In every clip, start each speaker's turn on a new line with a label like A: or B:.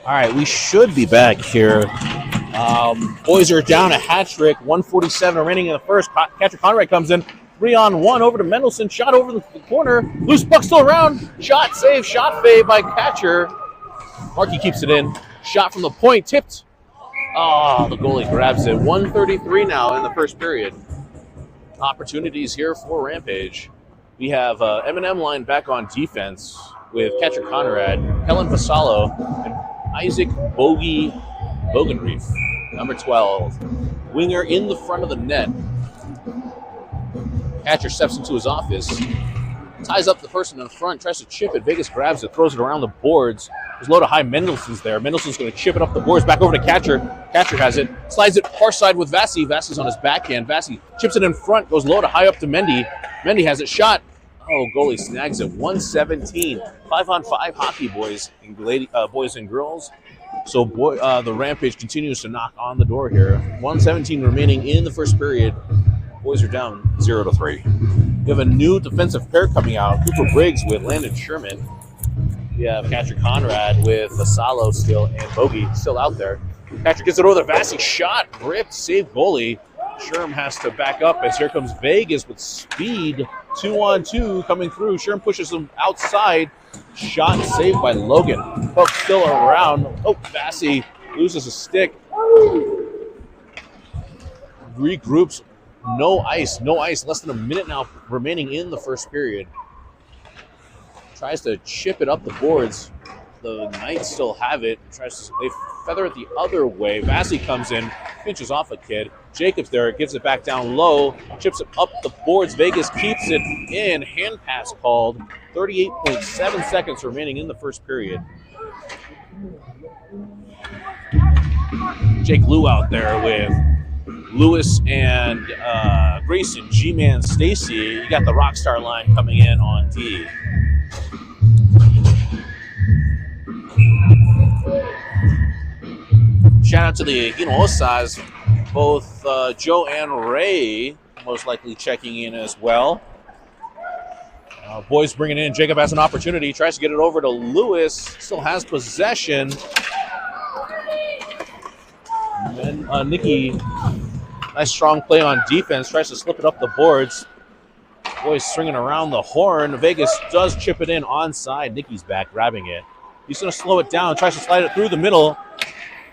A: All right, we should be back here. Boys are down a hat trick. 147 remaining in the first. Catcher Conrad comes in. 3-on-1 over to Mendelson. Shot over the corner. Loose puck still around. Shot save. Shot fade by catcher. Markey keeps it in. Shot from the point. Tipped. Oh, the goalie grabs it. 1:33 now in the first period. Opportunities here for Rampage. We have M&M line back on defense with catcher Conrad, Helen Vassallo, and Isaac Bogenreef, number 12. Winger in the front of the net. Catcher steps into his office, ties up the person in the front, tries to chip it. Vegas grabs it, throws it around the boards. There's a load of high. Mendelson's there. Mendelson's going to chip it up the boards, back over to Catcher. Catcher has it, slides it far side with Vassi. Vassi's on his backhand. Vassi chips it in front, goes low to high up to Mendy. Mendy has it shot. Oh, goalie snags it. 117. 5-on-5 hockey, boys and girls. So the Rampage continues to knock on the door here. 117 remaining in the first period. Boys are down 0-3. We have a new defensive pair coming out. Cooper Briggs with Landon Sherman. We have catcher Conrad with Vassallo still and Bogey still out there. Catcher gets it over the Vassi. Shot, ripped, save goalie. Sherm has to back up as here comes Vegas with speed. 2-on-2 coming through. Sherm pushes him outside. Shot saved by Logan. Puck still around. Oh, Vassi loses a stick. Regroups. No ice. Less than a minute now remaining in the first period. Tries to chip it up the boards. The Knights still have it. They feather it the other way. Vassi comes in, pinches off a kid. Jacobs there, gives it back down low, chips it up the boards. Vegas keeps it in. Hand pass called. 38.7 seconds remaining in the first period. Jake Lou out there with Lewis and Grayson, G-Man, Stacy. You got the Rockstar line coming in on D. Shout out to the Osas, both Joe and Ray most likely checking in as well. Boys bringing in. Jacob has an opportunity. Tries to get it over to Lewis. Still has possession. And then Nikki, nice strong play on defense. Tries to slip it up the boards. Boys swinging around the horn. Vegas does chip it in onside. Nikki's back grabbing it. He's going to slow it down. Tries to slide it through the middle.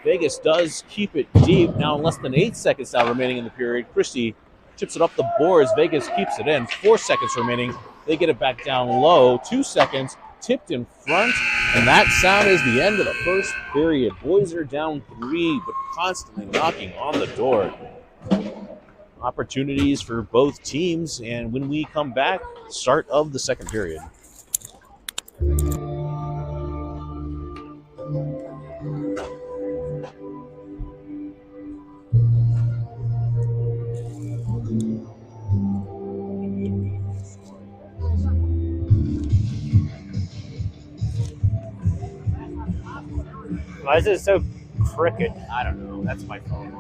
A: Vegas does keep it deep. Now less than 8 seconds now remaining in the period. Christie chips it up the boards. Vegas keeps it in. 4 seconds remaining. They get it back down low. 2 seconds. Tipped in front. And that sound is the end of the first period. Boys are down 3, but constantly knocking on the door. Opportunities for both teams. And when we come back, start of the second period.
B: Why is it so crooked?
A: I don't know. That's my phone.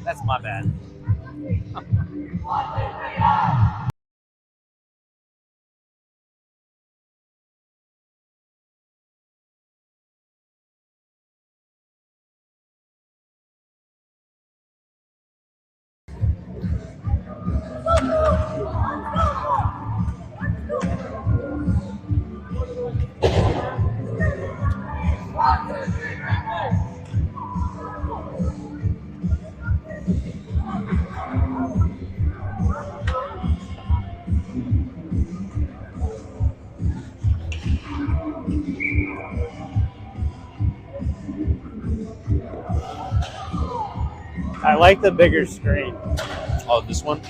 A: That's my bad.
B: I like the bigger screen.
A: Oh, this one?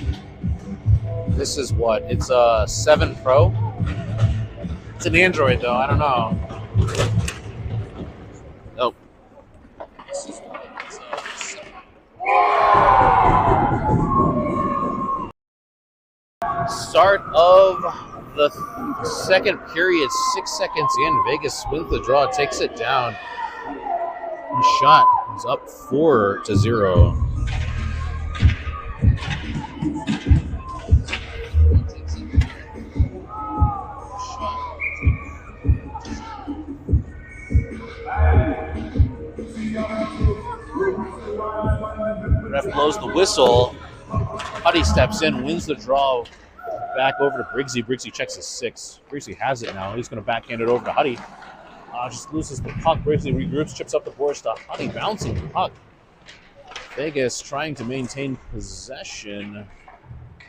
A: This is what? It's a 7 Pro? It's an Android, though. I don't know. Nope. Start of the second period. 6 seconds in. Vegas wins the draw, takes it down. The shot is up 4-0. Ref blows the whistle. Huddy steps in, wins the draw. Back over to Briggsy. Briggsy checks his 6. Briggsy has it now. He's going to backhand it over to Huddy. Just loses the puck. Briggsy regroups, chips up the boards to Huddy, bouncing the puck. Vegas trying to maintain possession.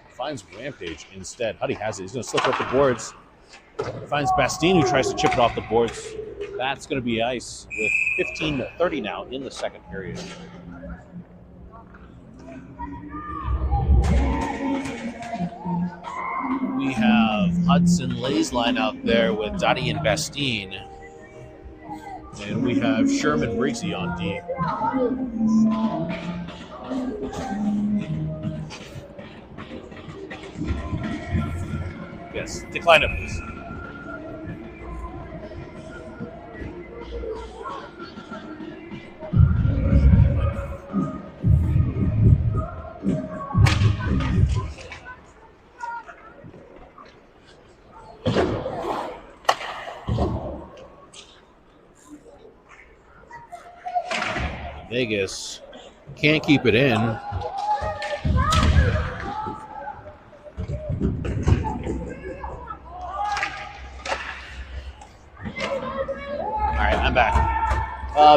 A: Finds Rampage instead. Huddy has it. He's going to slip up the boards. Finds Bastine, who tries to chip it off the boards. That's going to be ice with 15:30 now in the second period. We have Hudson Lay's line out there with Dottie and Bastine. And we have Sherman Briggsy on D. Yes, decline it, please. Vegas can't keep it in. All right, I'm back.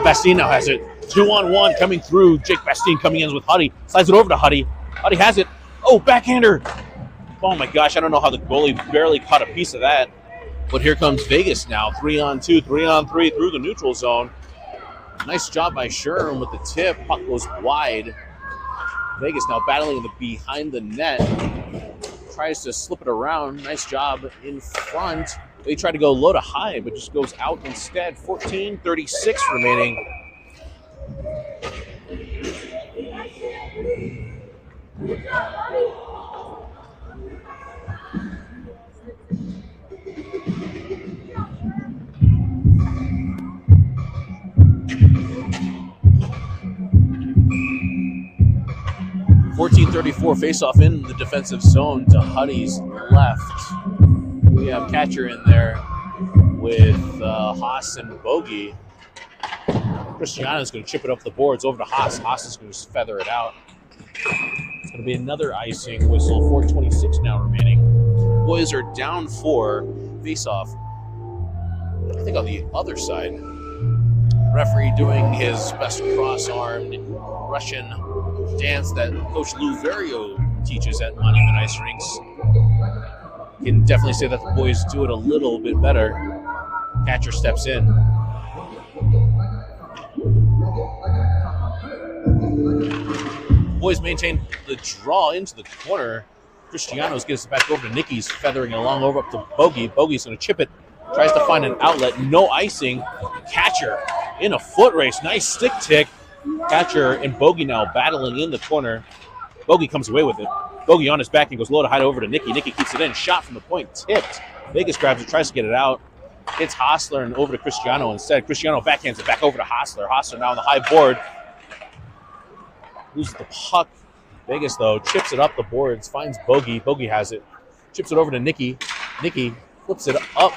A: Bastine now has it. 2-on-1 coming through. Jake Bastine coming in with Huddy. Slides it over to Huddy. Huddy has it. Oh, backhander. Oh my gosh, I don't know how the goalie barely caught a piece of that. But here comes Vegas now. 3-on-2, 3-on-3 through the neutral zone. Nice job by Sherm with the tip. Puck goes wide. Vegas now battling behind the net. Tries to slip it around. Nice job in front. They try to go low to high, but just goes out instead. 14:36 remaining. .34 face-off in the defensive zone to Huddy's left. We have catcher in there with Haas and Bogey. Cristiano's going to chip it up the boards over to Haas. Haas is going to feather it out. It's going to be another icing whistle. 4:26 now remaining. Boys are down 4. Face-off, I think, on the other side. Referee doing his best cross-armed Russian dance that Coach Lou Vario teaches at Monument Ice Rinks. You can definitely say that the boys do it a little bit better. Catcher steps in. Boys maintain the draw into the corner. Cristianos gets it back over to Nicky's, feathering it along over up to Bogey. Bogey's going to chip it. Tries to find an outlet. No icing. Catcher in a foot race. Nice stick tick. Catcher and Bogey now battling in the corner. Bogey comes away with it. Bogey on his back and goes low to hide over to Nicky. Nicky keeps it in. Shot from the point. Tipped. Vegas grabs it. Tries to get it out. Hits Hostler and over to Cristiano instead. Cristiano backhands it back over to Hostler. Hostler now on the high board. Loses the puck. Vegas, though, chips it up the boards. Finds Bogey. Bogey has it. Chips it over to Nicky. Nicky flips it up.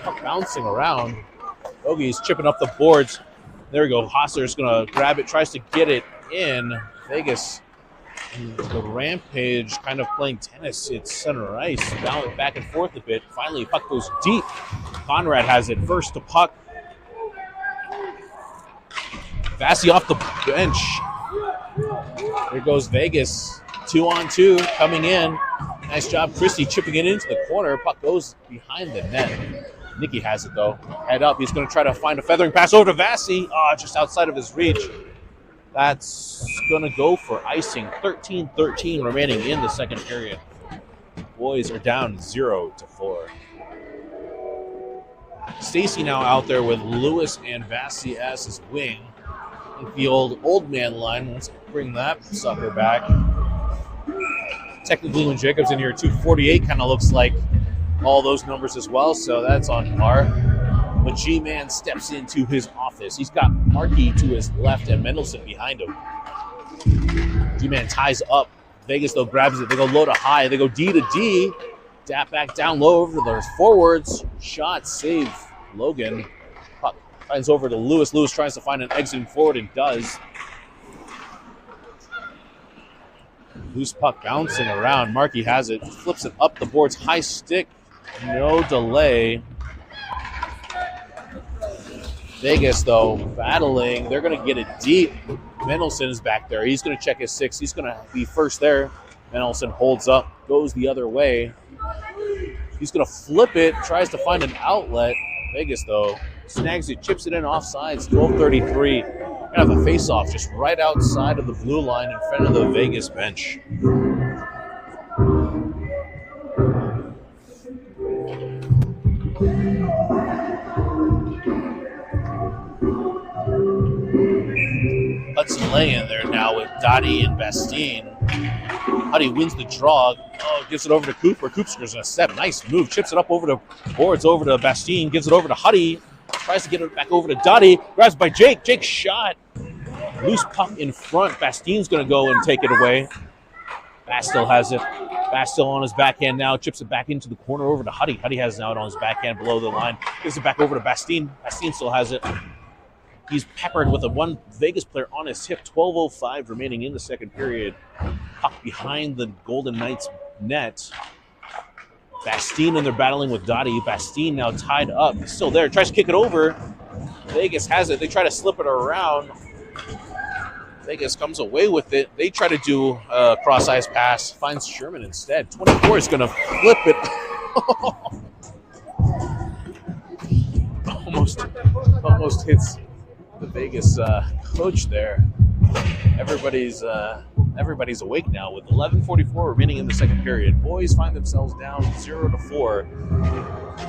A: Puck bouncing around. Bogey's chipping up the boards. There we go. Hostler's going to grab it, tries to get it in. Vegas, the Rampage, kind of playing tennis. It's center ice, back and forth a bit. Finally, puck goes deep. Conrad has it. First to puck. Vassy off the bench. There goes Vegas. 2-on-2 coming in. Nice job, Christie chipping it into the corner. Puck goes behind the net. Nicky has it, though. Head up. He's going to try to find a feathering pass over to Vassy. Just outside of his reach. That's going to go for icing. 13:13 remaining in the second period. Boys are down 0-4. Stacy now out there with Lewis and Vassy as his wing. I think the old man line. Let's bring that sucker back. Technically, when Jacob's in here, 248 kind of looks like all those numbers as well, so that's on par. But G-Man steps into his office. He's got Markey to his left and Mendelson behind him. G-Man ties up. Vegas, though, grabs it. They go low to high. They go D to D. Dap back down low over to the forwards. Shot, save. Logan. Puck finds over to Lewis. Lewis tries to find an exiting forward and does. Loose puck bouncing around. Markey has it, flips it up the boards. High stick, no delay. Vegas, though, battling. They're going to get it deep. Mendelson is back there. He's going to check his 6. He's going to be first there. Mendelson holds up, goes the other way. He's going to flip it, tries to find an outlet. Vegas, though, snags it, chips it in offsides. 12:33. Going to have a face-off just right outside of the blue line in front of the Vegas bench. Hudson Lay in there now with Dottie and Bastine. Huddy wins the draw. Oh, gives it over to Cooper. Cooper's going to step. Nice move. Chips it up over the boards, over to Bastine. Gives it over to Huddy. Tries to get it back over to Dottie. Grabs by Jake. Jake shot. Loose puck in front. Bastine's going to go and take it away. Bass still has it. Bass still on his backhand now. Chips it back into the corner over to Huddy. Huddy has it now on his backhand below the line. Gives it back over to Bastine. Bastine still has it. He's peppered with a one Vegas player on his hip. 12:05 remaining in the second period. Puck behind the Golden Knights net. Bastine and they're battling with Dottie. Bastine now tied up. He's still there. Tries to kick it over. Vegas has it. They try to slip it around. Vegas comes away with it. They try to do a cross-ice pass. Finds Sherman instead. 24 is going to flip it. Almost hits the Vegas coach there. Everybody's awake now with 11:44 remaining in the second period. Boys find themselves down 0-4,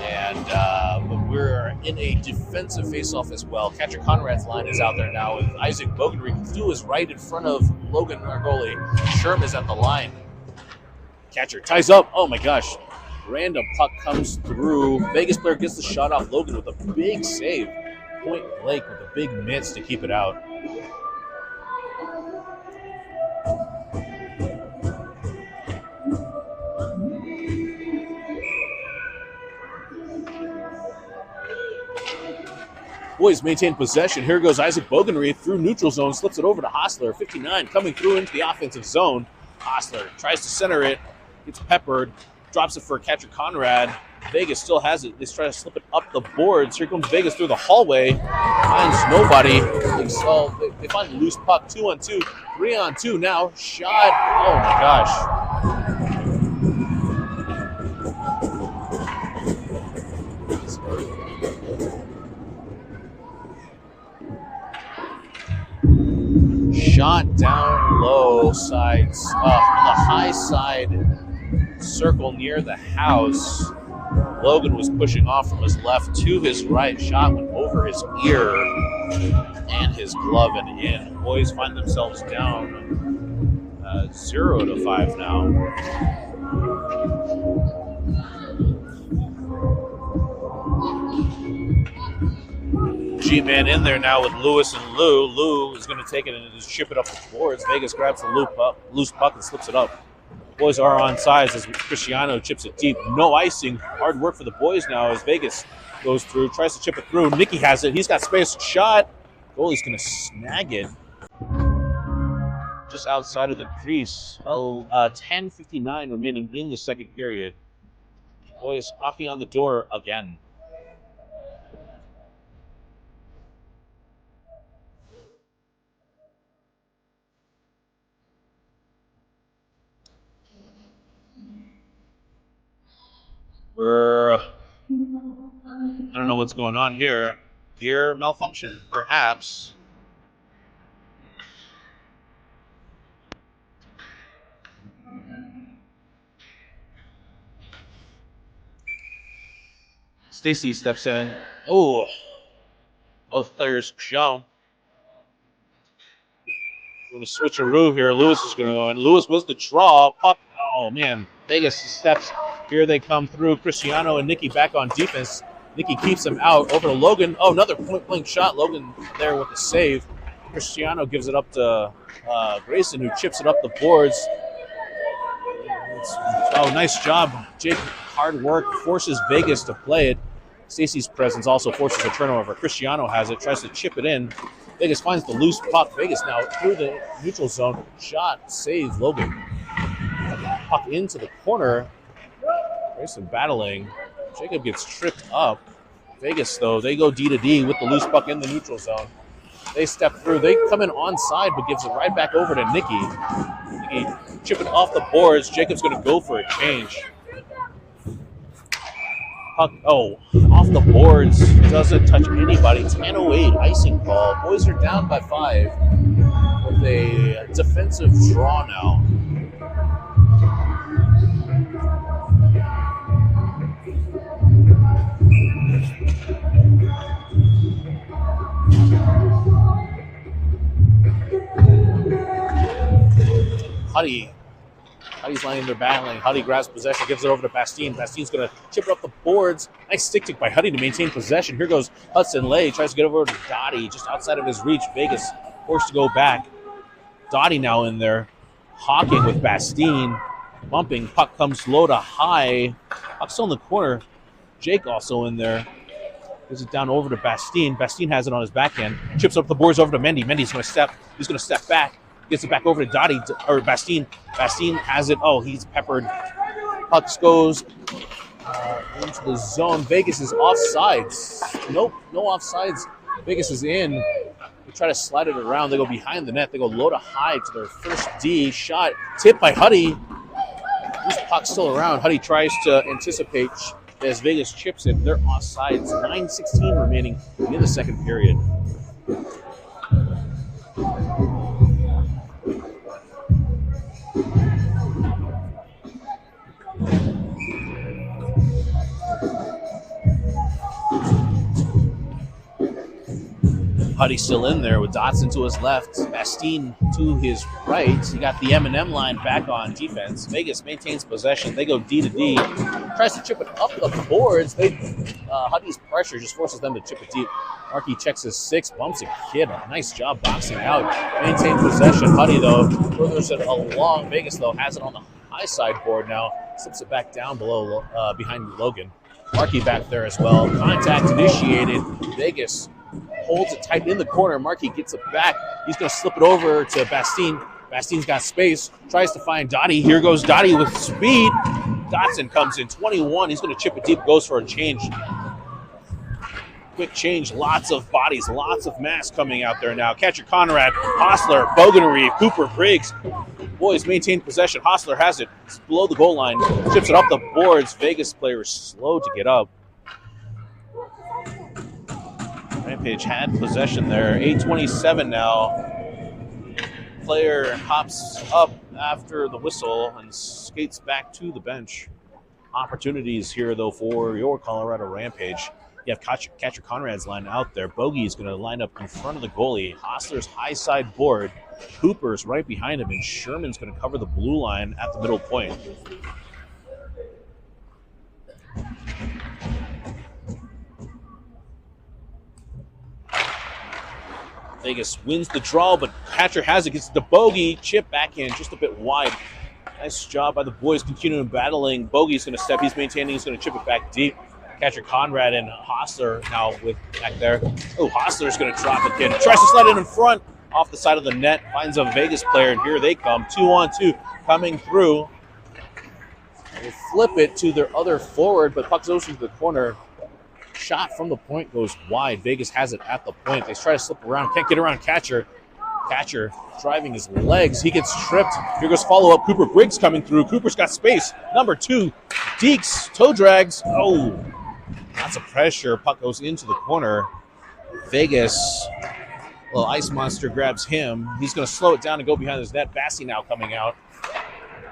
A: and we're in a defensive face-off as well. Catcher Conrad's line is out there now with Isaac Bogenreek. Stu is right in front of Logan Margoli. Sherm is at the line. Catcher ties up. Oh my gosh. Random puck comes through. Vegas player gets the shot off Logan with a big save. Point blank with a big miss to keep it out. Boys maintain possession. Here goes Isaac Bogenreith through neutral zone, slips it over to Hostler. 59 coming through into the offensive zone. Hostler tries to center it, gets peppered, drops it for catcher Conrad. Vegas still has it. They try to slip it up the boards. Here comes Vegas through the hallway. Finds nobody. They find a loose puck. 2-on-2. 3-on-2 now. Shot. Oh my gosh. Shot down low, sides up. On the high side circle near the house. Logan was pushing off from his left to his right. Shot went over his ear and his glove and in. Boys find themselves down 0-5 now. G-Man in there now with Lewis and Lou. Lou is going to take it and just chip it up the boards. Vegas grabs the loose puck and slips it up. Boys are on sides as Cristiano chips it deep. No icing. Hard work for the boys now as Vegas goes through, tries to chip it through. Nicky has it. He's got space. Shot. Goalie's going to snag it. Just outside of the crease. 10:59 remaining in the second period. Boys knocking on the door again. I don't know what's going on here. Gear malfunction, perhaps. Stacy steps in. Oh, both players shown. Going to switch a roof here. Lewis is going to go in. Lewis was the draw. Puck. Oh man, Vegas steps. Here they come through. Cristiano and Nicky back on defense. Nicky keeps him out over to Logan. Oh, another point-blank shot. Logan there with the save. Cristiano gives it up to Grayson, who chips it up the boards. Oh, nice job. Jake, hard work, forces Vegas to play it. Stacy's presence also forces a turnover. Cristiano has it, tries to chip it in. Vegas finds the loose puck. Vegas now through the neutral zone. Shot, save, Logan. puck into the corner. There's some battling. Jacob gets tripped up. Vegas, though, they go D to D with the loose puck in the neutral zone. They step through. They come in onside, but gives it right back over to Nicky. Nicky chipping off the boards. Jacob's going to go for a change. Puck, off the boards. Doesn't touch anybody. 10:08 icing call. Boys are down by 5 with a defensive draw now. Huddy's lying there battling. Huddy grabs possession, gives it over to Bastien. Bastien's going to chip it up the boards. Nice stick by Huddy to maintain possession. Here goes Hudson Lay. Tries to get over to Dottie, just outside of his reach. Vegas forced to go back. Dottie now in there, hawking with Bastien. Bumping. Puck comes low to high. Puck still in the corner. Jake also in there. Gives it down over to Bastien. Bastien has it on his backhand. Chips up the boards over to Mendy. Mendy's going to step. He's going to step back. Gets it back over to Dottie, or Bastien. Bastien has it. Oh, he's peppered. Puck goes into the zone. Vegas is offsides. Nope, no offsides. Vegas is in. They try to slide it around. They go behind the net. They go low to high to their first D. Shot tipped by Huddy. This puck's still around. Huddy tries to anticipate as Vegas chips it. They're offsides. 9:16 remaining in the second period. Huddy still in there with Dotson to his left, Bastien to his right. You got the M&M line back on defense. Vegas maintains possession. They go D to D. Tries to chip it up the boards. Huddy's pressure just forces them to chip it deep. Markey checks his 6, bumps a kid. Nice job boxing out. Maintain possession. Huddy, though, furthers it along. Vegas, though, has it on the high side board now. Slips it back down below behind Logan. Markey back there as well. Contact initiated. Vegas holds it tight in the corner. Markey gets it back. He's going to slip it over to Bastien. Bastien's got space. Tries to find Dottie. Here goes Dottie with speed. Dotson comes in. 21. He's going to chip it deep. Goes for a change. Quick change. Lots of bodies. Lots of mass coming out there now. Catcher Conrad. Hostler. Bogenreeve. Cooper. Briggs. Boys maintain possession. Hostler has it. It's below the goal line. Chips it up the boards. Vegas players slow to get up. Rampage had possession there. 8:27 now. Player hops up after the whistle and skates back to the bench. Opportunities here, though, for your Colorado Rampage. You have Catcher Conrad's line out there. Bogey's going to line up in front of the goalie. Hostler's high side board. Cooper's right behind him, and Sherman's going to cover the blue line at the middle point. Vegas wins the draw, but Catcher has it. Gets the Bogey. Chip backhand just a bit wide. Nice job by the boys continuing battling. Bogey's going to step. He's maintaining. He's going to chip it back deep. Catcher Conrad and Hostler now with back there. Oh, Hostler's going to drop it in. Tries to slide it in front off the side of the net. Finds a Vegas player, and here they come. 2-on-2 coming through. They flip it to their other forward, but puck goes into the corner. Shot from the point goes wide. Vegas has it at the point. They try to slip around. Can't get around Catcher. Catcher driving his legs. He gets tripped. Here goes follow-up. Cooper Briggs coming through. Cooper's got space. Number 2, Deeks. Toe drags. Oh, lots of pressure. Puck goes into the corner. Vegas, little ice monster grabs him. He's going to slow it down and go behind his net. Bassey now coming out.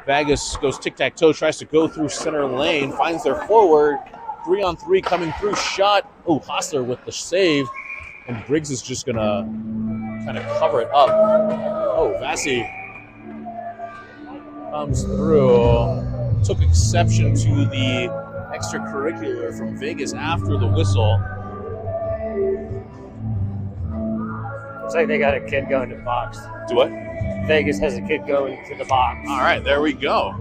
A: Vegas goes tic-tac-toe. Tries to go through center lane. Finds their forward. 3-on-3 coming through. Shot. Oh, Hostler with the save. And Briggs is just going to kind of cover it up. Oh, Vassy comes through. Took exception to the extracurricular from Vegas after the whistle.
B: Looks like they got a kid going to the box.
A: Do what?
B: Vegas has a kid going to the box.
A: All right, there we go.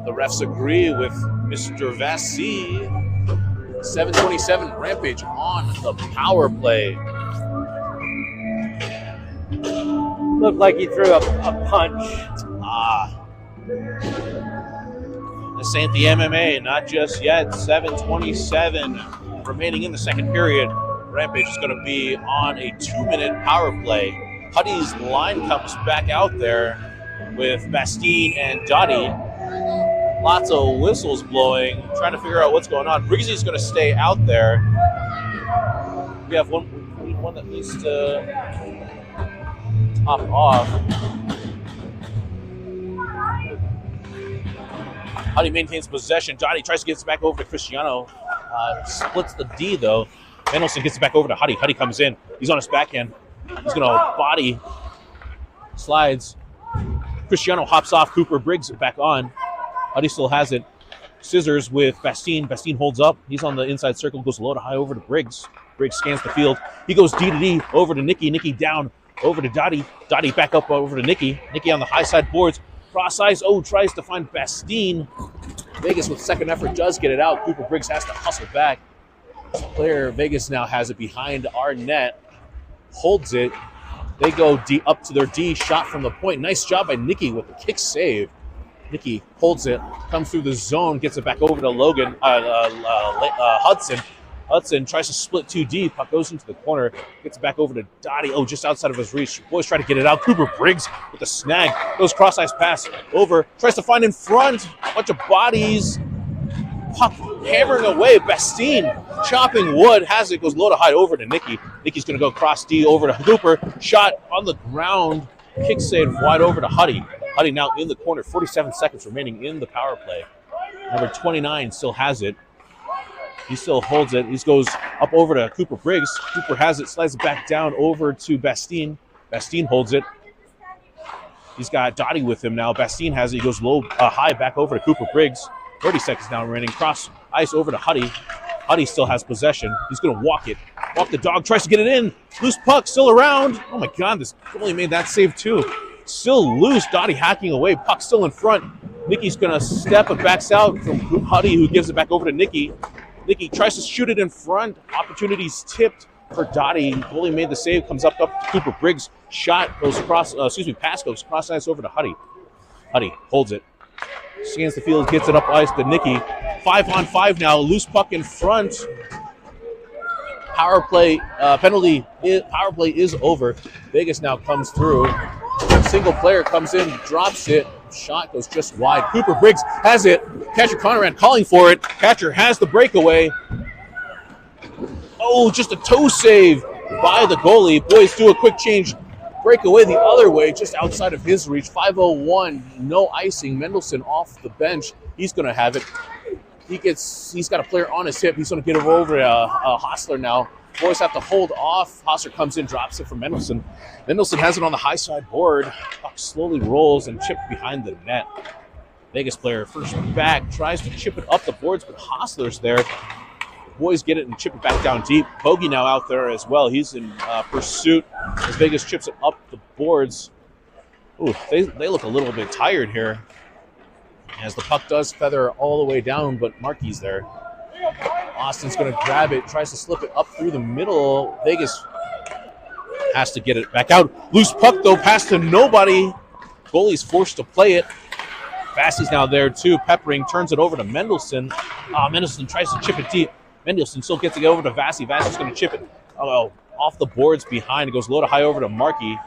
A: The refs agree with Mr. Vassy. 7:27 Rampage on the power play.
B: Looked like he threw a punch.
A: This ain't the MMA, not just yet. 7:27 remaining in the second period. Rampage is going to be on a 2-minute power play. Huddy's line comes back out there with Bastine and Dottie. Lots of whistles blowing, trying to figure out what's going on. Briggsy's going to stay out there. We have one that needs to top off. Huddy maintains possession. Dottie tries to get it back over to Cristiano. Splits the D, though. Mendelson gets it back over to Huddy. Huddy comes in. He's on his backhand. He's going to body. Slides. Cristiano hops off. Cooper Briggs back on. Huddy still has it. Scissors with Bastine. Bastine holds up. He's on the inside circle. Goes low to high over to Briggs. Briggs scans the field. He goes D to D over to Nikki. Nikki down over to Dottie. Dottie back up over to Nikki. Nikki on the high side boards. Cross ice. Oh, tries to find Bastine. Vegas with second effort does get it out. Cooper Briggs has to hustle back. Player Vegas now has it behind our net. Holds it. They go D up to their D. Shot from the point. Nice job by Nikki with the kick save. Nikki holds it. Comes through the zone. Gets it back over to Logan. Hudson. Hudson tries to split 2D. Puck goes into the corner. Gets it back over to Dottie. Oh, just outside of his reach. Boys try to get it out. Cooper Briggs with the snag. Goes cross-ice pass over. Tries to find in front. Bunch of bodies. Puck hammering away. Bastine chopping wood. Has it. Goes low to high over to Nikki. Nikki's going to go cross D over to Cooper. Shot on the ground. Kick save wide over to Huddy. Huddy now in the corner. 47 seconds remaining in the power play. Number 29 still has it. He still holds it. He goes up over to Cooper Briggs. Cooper has it, slides it back down over to Bastine. Bastine holds it. He's got Dottie with him now. Bastine has it. He goes low, high back over to Cooper Briggs. 30 seconds now remaining. Cross ice over to Huddy. Huddy still has possession. He's going to walk it. Walk the dog. Tries to get it in. Loose puck still around. Oh, my God. This goalie made that save, too. Still loose. Dottie hacking away. Puck still in front. Nikki's going to step and backs out from Huddy, who gives it back over to Nikki. Nikki tries to shoot it in front. Opportunities tipped for Dottie. Goalie made the save. Comes up to Cooper Briggs. Shot goes pass goes cross ice over to Huddy. Huddy holds it. Scans the field, gets it up ice to Nikki. 5-on-5 now. Loose puck in front. Power play power play is over. Vegas now comes through. Single player comes in, drops it. Shot goes just wide. Cooper Briggs has it. Catcher Conrad calling for it. Catcher has the breakaway. Oh, just a toe save by the goalie. Boys do a quick change. Breakaway the other way, just outside of his reach. 5:01, no icing. Mendelson off the bench. He's going to have it. He's got a player on his hip. He's going to get over Hostler now. Boys have to hold off. Hostler comes in, drops it for Mendelson. Mendelson has it on the high side board. Puck slowly rolls and chipped behind the net. Vegas player first back, tries to chip it up the boards, but Hostler's there. Boys get it and chip it back down deep. Bogey now out there as well. He's in pursuit as Vegas chips it up the boards. Ooh, they look a little bit tired here as the puck does feather all the way down, but Markey's there. Austin's going to grab it, tries to slip it up through the middle. Vegas has to get it back out. Loose puck, though, pass to nobody. Goalie's forced to play it. Bassey's now there, too. Peppering turns it over to Mendelson. Mendelson tries to chip it deep. Mendelson still gets it over to Vassy. Vassy's going to chip it off the boards behind. It goes low to high over to Markey.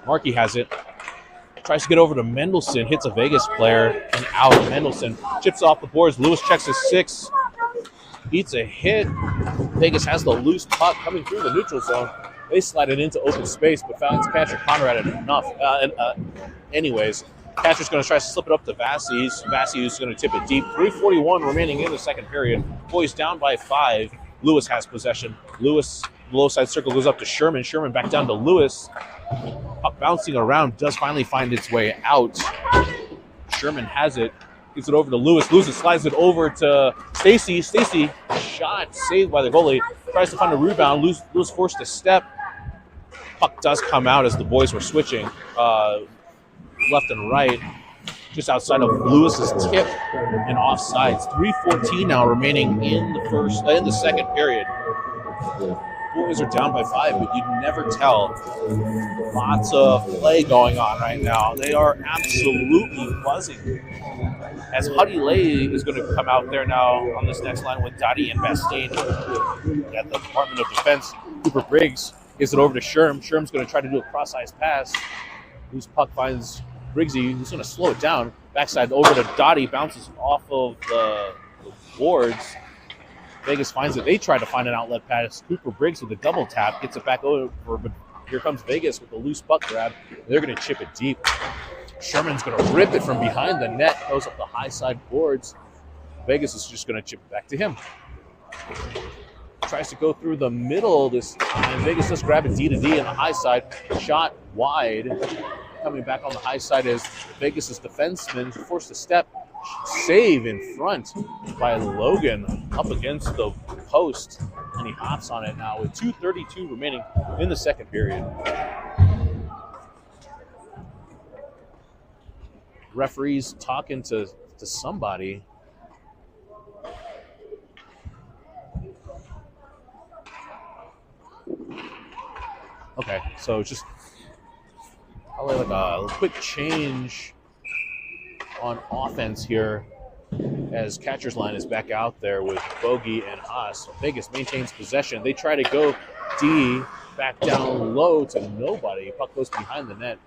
A: Markey has it. Tries to get over to Mendelson. Hits a Vegas player and out. Mendelson chips off the boards. Lewis checks his 6. Eats a hit. Vegas has the loose puck coming through the neutral zone. They slide it into open space, but finds catcher Conrad enough. Anyways, catcher's going to try to slip it up to Vassy. Vassy is going to tip it deep. 3:41 remaining in the second period. Boys down by 5. Lewis has possession. Lewis, low side circle goes up to Sherman. Sherman back down to Lewis. Puck bouncing around, does finally find its way out. Sherman has it. Gets it over to Lewis. Lewis slides it over to Stacy. Stacy, shot saved by the goalie. Tries to find a rebound. Lewis forced to step. Puck does come out as the boys were switching left and right, just outside of Lewis's tip and offsides. 3:14 now remaining in the second period. Boys are down by 5, but you'd never tell. Lots of play going on right now. They are absolutely buzzing. as Huddy Lay is going to come out there now on this next line with Dottie and Bastine at the Department of Defense. Cooper Briggs gives it over to Sherm. Sherm's going to try to do a cross-ice pass. Loose puck finds Briggsy, who's going to slow it down. Backside over to Dottie, bounces off of the boards. Vegas finds it. They try to find an outlet pass. Cooper Briggs with a double tap, gets it back over, but here comes Vegas with a loose puck grab. They're going to chip it deep. Sherman's going to rip it from behind the net, goes up the high side boards. Vegas is just going to chip it back to him. Tries to go through the middle this time. Vegas just grab it D to D on the high side. Shot wide. Coming back on the high side is Vegas' defenseman forced to step. Save in front by Logan up against the post. And he hops on it now with 2:32 remaining in the second period. Referees talking to somebody. Okay, so just probably like a quick change on offense here as catcher's line is back out there with Bogey and Haas. Vegas maintains possession. They try to go D back down low to nobody. Puck goes behind the net.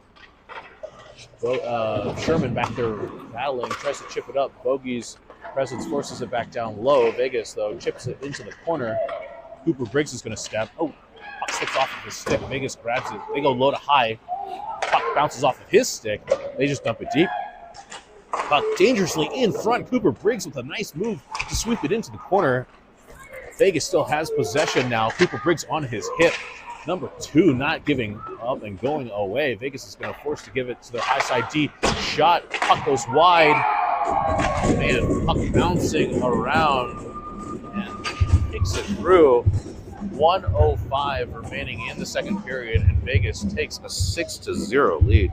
A: Sherman back there battling, tries to chip it up. Bogey's presence forces it back down low. Vegas, though, chips it into the corner. Cooper Briggs is going to step. Oh, puck slips off of his stick. Vegas grabs it. They go low to high. Puck bounces off of his stick. They just dump it deep. Puck dangerously in front. Cooper Briggs with a nice move to sweep it into the corner. Vegas still has possession now. Cooper Briggs on his hip. Number 2 not giving up and going away. Vegas is going to force to give it to the high side D. Shot. Puck goes wide. Man, puck bouncing around and kicks it through. 1:05 remaining in the second period, and Vegas takes a 6-0 lead.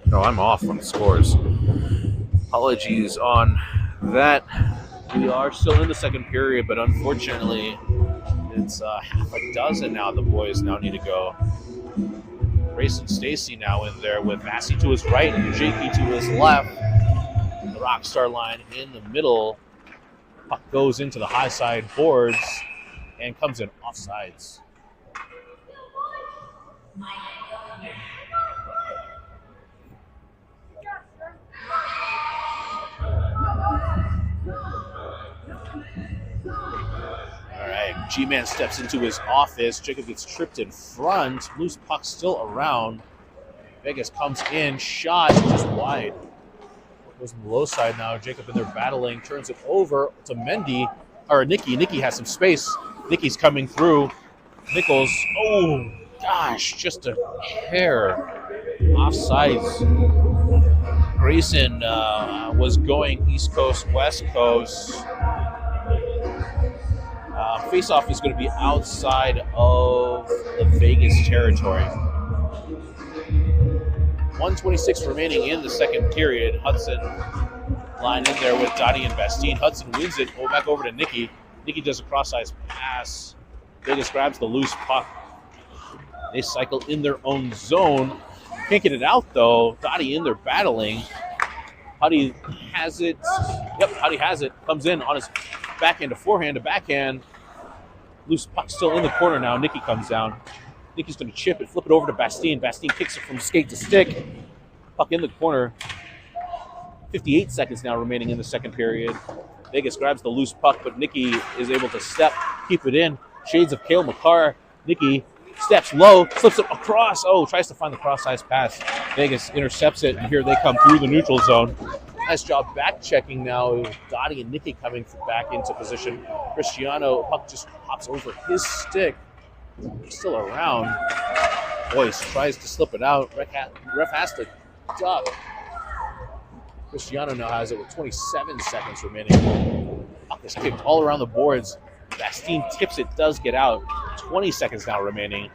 A: No, I'm off on scores. Apologies on that. We are still in the second period, but unfortunately, it's half a dozen now the boys now need to go. Grayson Stacy now in there with Massey to his right and JP to his left. The Rockstar line in the middle. Puck goes into the high side boards and comes in offsides. All right, G-Man steps into his office. Jacob gets tripped in front. Loose puck still around. Vegas comes in, shot just wide. Goes on the low side now. Jacob in there battling, turns it over to Mendy, or Nicky. Nicky has some space. Nicky's coming through. Nichols, oh gosh, just a hair offsides. Grayson was going East Coast, West Coast. Face-off is going to be outside of the Vegas territory. 1:26 remaining in the second period. Hudson line in there with Dottie and Bastine. Hudson wins it. Go back over to Nicky. Nicky does a cross-ice pass. Vegas grabs the loose puck. They cycle in their own zone. Can't get it out, though. Dottie in there battling. Huddy has it. Yep, Huddy has it. Comes in on his backhand to forehand to backhand. Loose puck still in the corner now. Nicky comes down. Nicky's going to chip it, flip it over to Bastine. Bastine kicks it from skate to stick. Puck in the corner. 58 seconds now remaining in the second period. Vegas grabs the loose puck, but Nicky is able to step, keep it in. Shades of Cale Makar. Nicky steps low, slips it across. Oh, tries to find the cross-ice pass. Vegas intercepts it, and here they come through the neutral zone. Nice job back-checking now. Dottie and Nicky coming back into position. Cristiano, puck just hops over his stick. Still around. Boyce tries to slip it out. Ref has to duck. Cristiano now has it with 27 seconds remaining. Puck is kicked all around the boards. Bastine tips it, does get out. 20 seconds now remaining.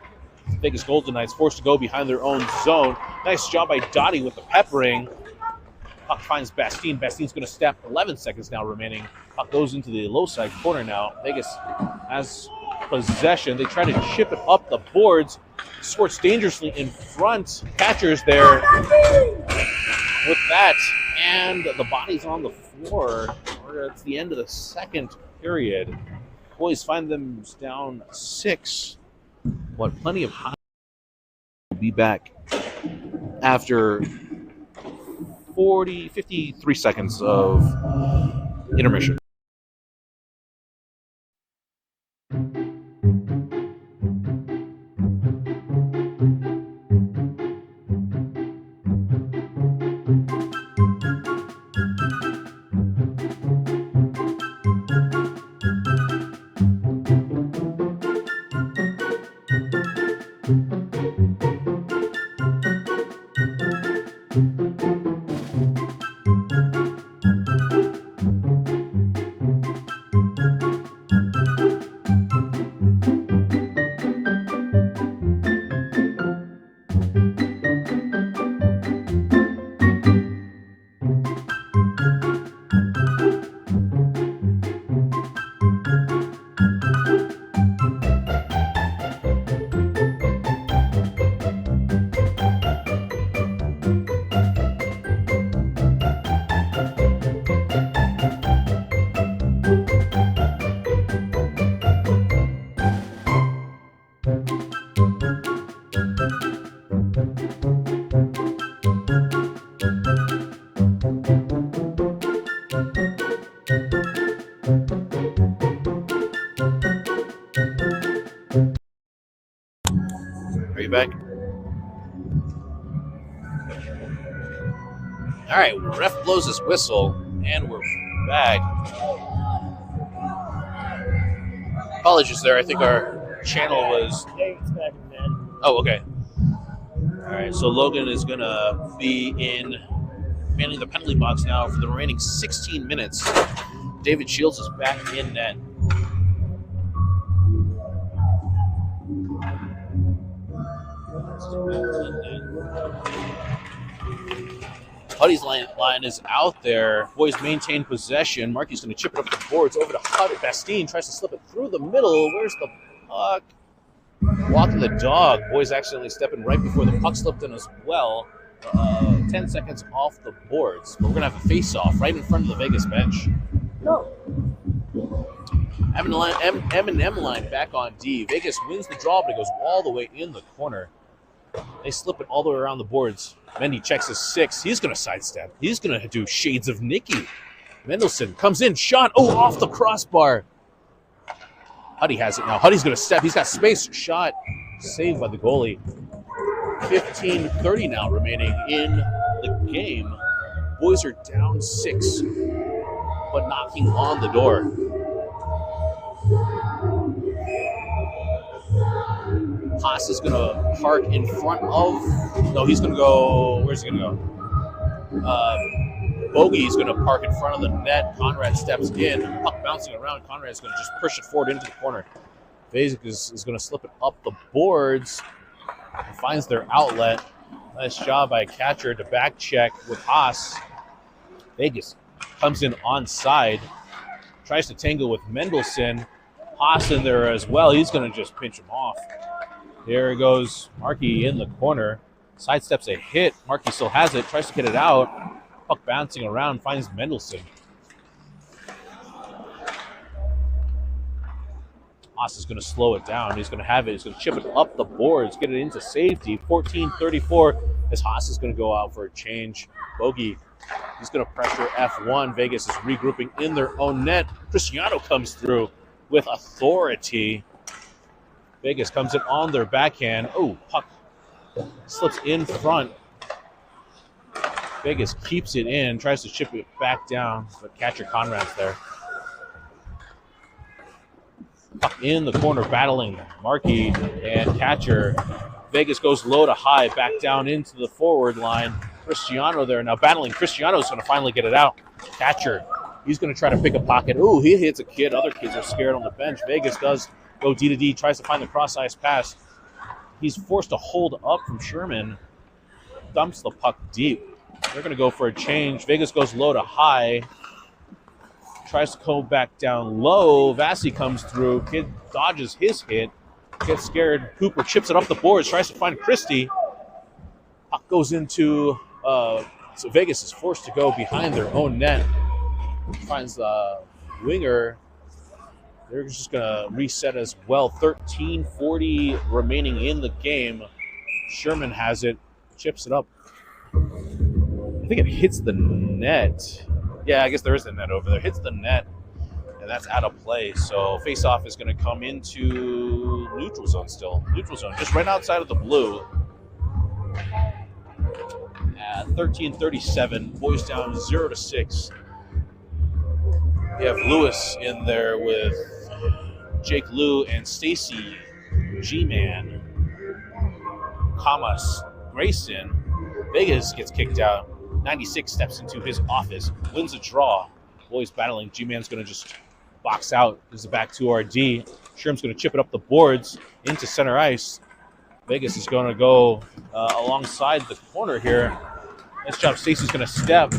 A: Vegas Golden Knights forced to go behind their own zone. Nice job by Dottie with the peppering. Puck finds Bastine. Bastine's going to step. 11 seconds now remaining. Puck goes into the low side corner now. Vegas has possession. They try to chip it up the boards. Squirts dangerously in front. Catcher's there. with that, and the body's on the floor. It's the end of the second period. Boys find them down 6. But plenty of high. Will be back after 53 seconds of intermission. Are you back? All right, ref blows his whistle, and we're back. Apologies there. I think our channel was... Oh, okay. All right, so Logan is going to be manning the penalty box now for the remaining 16 minutes. David Shields is back in net. Huddy's line is out there. Boys maintain possession. Markey's going to chip it up the boards over to Huddy. Bastine tries to slip it through the middle. Where's the puck? Walking the dog. Boys accidentally stepping right before the puck slipped in as well. 10 seconds off the boards. But we're going to have a face-off right in front of the Vegas bench.
B: No.
A: M&M line back on D. Vegas wins the draw, but it goes all the way in the corner. They slip it all the way around the boards. Mendy checks his 6. He's going to sidestep. He's going to do shades of Nicky. Mendelson comes in, shot. Oh, off the crossbar. Huddy has it now. Huddy's going to step. He's got space. Shot. Saved by the goalie. 15:30 now remaining in the game. Boys are down 6, but knocking on the door. Haas is going to park in front of... No, he's going to go... Where's he going to go? Bogey's going to park in front of the net. Conrad steps in. Puck bouncing around. Conrad's going to just push it forward into the corner. Vegas is going to slip it up the boards. And finds their outlet. Nice job by a catcher to back check with Haas. Vegas comes in onside. Tries to tangle with Mendelson. Haas in there as well. He's going to just pinch him off. There goes Markey in the corner. Sidesteps a hit. Markey still has it. Tries to get it out. Puck bouncing around. Finds Mendelson. Haas is going to slow it down. He's going to have it. He's going to chip it up the boards. Get it into safety. 14:34 as Haas is going to go out for a change. Bogey. He's going to pressure F1. Vegas is regrouping in their own net. Cristiano comes through with authority. Vegas comes in on their backhand. Oh, puck slips in front. Vegas keeps it in, tries to chip it back down, but catcher Conrad's there. Puck in the corner, battling Markey and catcher. Vegas goes low to high, back down into the forward line. Cristiano there now battling. Cristiano's going to finally get it out. Catcher, he's going to try to pick a pocket. Ooh, he hits a kid. Other kids are scared on the bench. Vegas does go D to D, tries to find the cross-ice pass. He's forced to hold up from Sherman. Dumps the puck deep. They're going to go for a change. Vegas goes low to high. Tries to go back down low. Vassie comes through. Kid dodges his hit. Gets scared. Cooper chips it up the boards. Tries to find Christie. Puck goes into So Vegas is forced to go behind their own net. Finds the winger. They're just going to reset as well. 13:40 remaining in the game. Sherman has it, chips it up. I think it hits the net. Yeah, I guess there is a net over there. Hits the net, and that's out of play. So face-off is going to come into neutral zone still. Neutral zone, just right outside of the blue. At 13:37, boys down 0-6. You have Lewis in there with Jake Liu and Stacy G-Man. Kamas Grayson. Vegas gets kicked out. 96 steps into his office, wins a draw. Boys battling. G-Man's going to just box out. Gives it back to RD. Sherm's going to chip it up the boards into center ice. Vegas is going to go alongside the corner here. Nice job. Stacy's going to step.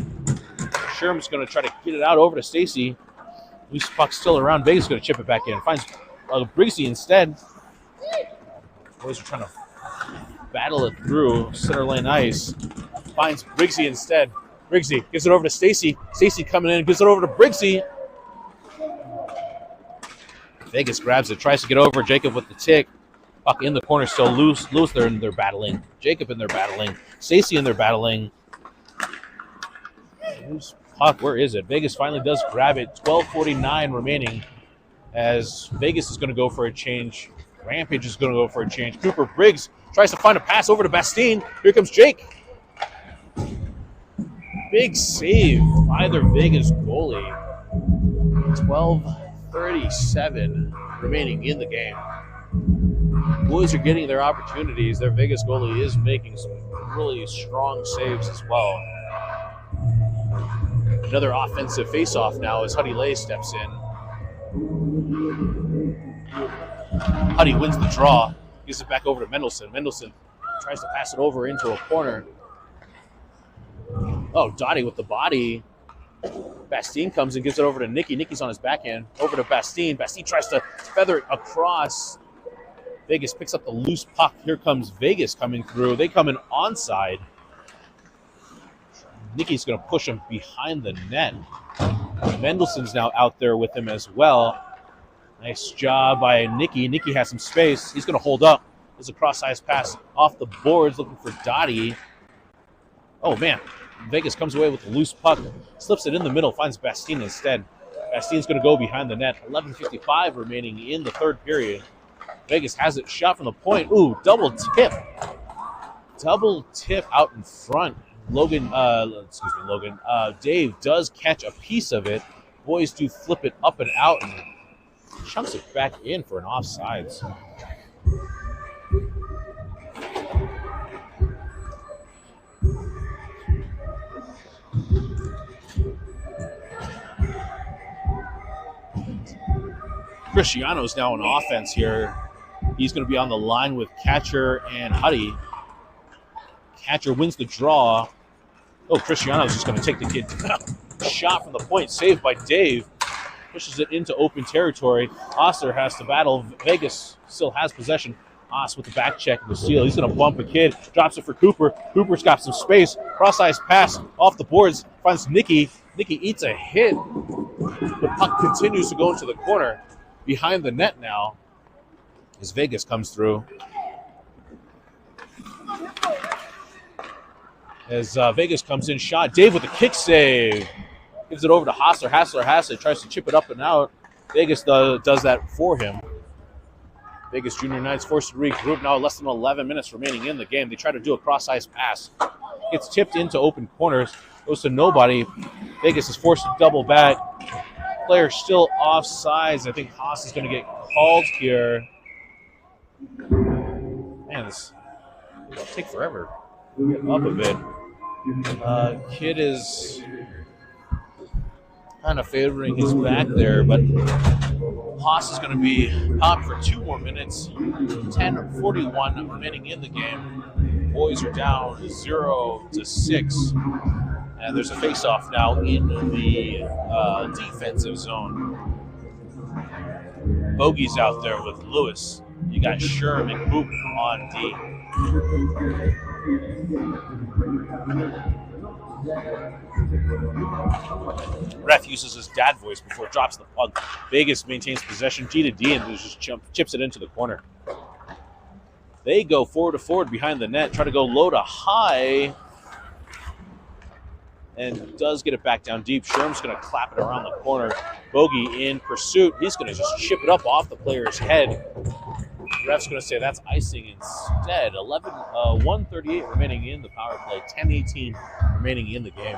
A: Sherm's going to try to get it out over to Stacy. Loose puck still around. Vegas is going to chip it back in. Finds Briggsy instead. Boys are trying to battle it through center lane ice. Finds Briggsy instead. Briggsy gives it over to Stacy. Stacy coming in, gives it over to Briggsy. Vegas grabs it, tries to get over. Jacob with the tick. Puck in the corner, still loose. Loose, they're battling. Jacob in there battling. Stacy in there battling. Loose puck, where is it? Vegas finally does grab it. 12:49 remaining as Vegas is going to go for a change. Rampage is going to go for a change. Cooper Briggs tries to find a pass over to Bastien. Here comes Jake. Big save by their Vegas goalie. 12:37 remaining in the game. Boys are getting their opportunities. Their Vegas goalie is making some really strong saves as well. Another offensive face-off now as Huddy Lay steps in. Huddy wins the draw. Gives it back over to Mendelson. Mendelson tries to pass it over into a corner. Oh, Dottie with the body. Bastien comes and gives it over to Nicky. Nicky's on his backhand. Over to Bastien. Bastien tries to feather it across. Vegas picks up the loose puck. Here comes Vegas coming through. They come in onside. Nicky's going to push him behind the net. Mendelson's now out there with him as well. Nice job by Nicky. Nicky has some space. He's going to hold up. There's a cross-ice pass off the boards looking for Dottie. Oh, man. Vegas comes away with the loose puck. Slips it in the middle. Finds Bastien instead. Bastien's going to go behind the net. 11:55 remaining in the third period. Vegas has it shot from the point. Ooh, double tip. Double tip out in front. Dave does catch a piece of it. Boys do flip it up and out and chunks it back in for an offsides. Cristiano's now on offense here. He's going to be on the line with Catcher and Huddy. Catcher wins the draw. Oh, Cristiano's just going to take the kid shot from the point. Saved by Dave. Pushes it into open territory. Osler has to battle. Vegas still has possession. Os with the back check and the steal. He's going to bump a kid. Drops it for Cooper. Cooper's got some space. Cross-ice pass off the boards. Finds Nicky. Nicky eats a hit. The puck continues to go into the corner. Behind the net now as Vegas comes through. As Vegas comes in shot. Dave with a kick save. Gives it over to Hassler. Hassler tries to chip it up and out. Vegas does that for him. Vegas Junior Knights forced to regroup. Now less than 11 minutes remaining in the game. They try to do a cross-ice pass. Gets tipped into open corners. Goes to nobody. Vegas is forced to double back. Player still offsides. I think Haas is going to get called here. Man, this will take forever. Get up a bit. Kid is kind of favoring his back there, but Haas is going to be popped for 2 more minutes. 10:41 remaining in the game. Boys are down 0-6. And there's a face-off now in the defensive zone. Bogey's out there with Lewis. You got Sherm and Boop on D. Ref uses his dad voice before it drops the puck. Vegas maintains possession, G to D, and just chips it into the corner. They go forward to forward behind the net, try to go low to high, and does get it back down deep. Sherm's going to clap it around the corner. Bogey in pursuit. He's going to just chip it up off the player's head. Ref's going to say that's icing instead. 1:38 remaining in the power play. 10:18 remaining in the game.